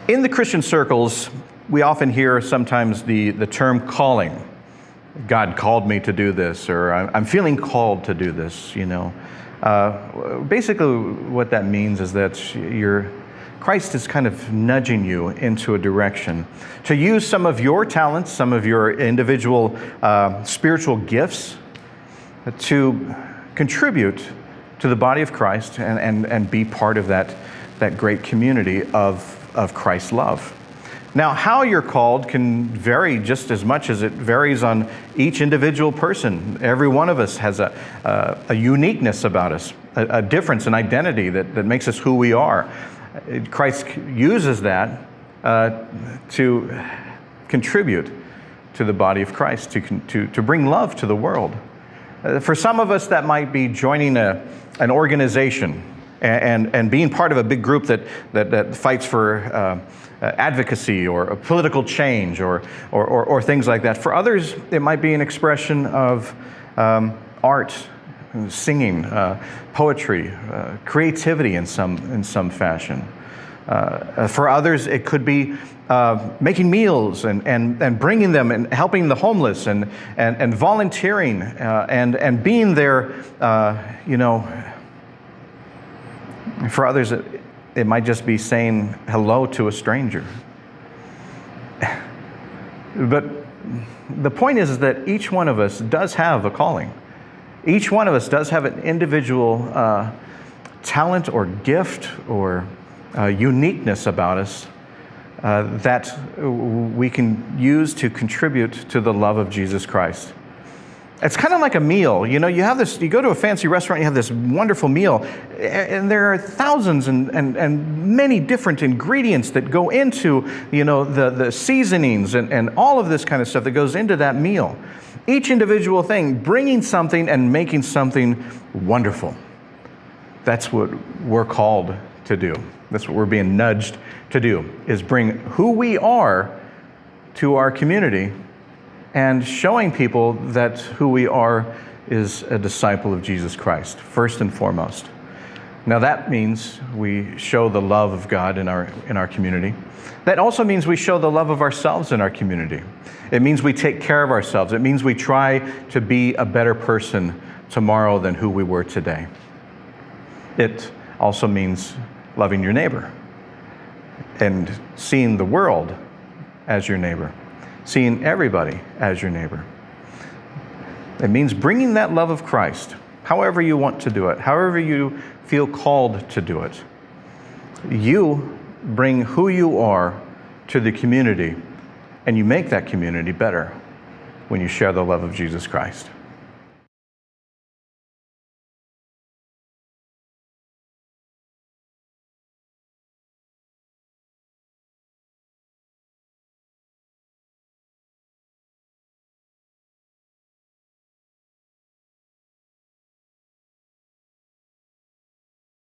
In the Christian circles, we often hear sometimes the term calling. God called me to do this, or I'm feeling called to do this, Basically, what that means is that Christ is kind of nudging you into a direction to use some of your talents, some of your individual spiritual gifts to contribute to the body of Christ and be part of that great community of Christ's love. Now, how you're called can vary just as much as it varies on each individual person. Every one of us has a uniqueness about us, a difference, an identity that makes us who we are. Christ uses that to contribute to the body of Christ, to bring love to the world. For some of us, that might be joining an organization and being part of a big group that fights for advocacy or political change or things like that. For others, it might be an expression of art, singing, poetry, creativity in some fashion. For others, it could be making meals and bringing them and helping the homeless and volunteering and being there, For others, it might just be saying hello to a stranger. But the point is that each one of us does have a calling. Each one of us does have an individual talent or gift or uniqueness about us that we can use to contribute to the love of Jesus Christ. It's kind of like a meal. You have this, you go to a fancy restaurant, you have this wonderful meal, and there are thousands and many different ingredients that go into, the seasonings and all of this kind of stuff that goes into that meal. Each individual thing, bringing something and making something wonderful. That's what we're called to do. That's what we're being nudged to do, is bring who we are to our community and showing people that who we are is a disciple of Jesus Christ, first and foremost. Now that means we show the love of God in our community. That also means we show the love of ourselves in our community. It means we take care of ourselves. It means we try to be a better person tomorrow than who we were today. It also means loving your neighbor and seeing the world as your neighbor. Seeing everybody as your neighbor. It means bringing that love of Christ, however you want to do it, however you feel called to do it. You bring who you are to the community, and you make that community better when you share the love of Jesus Christ.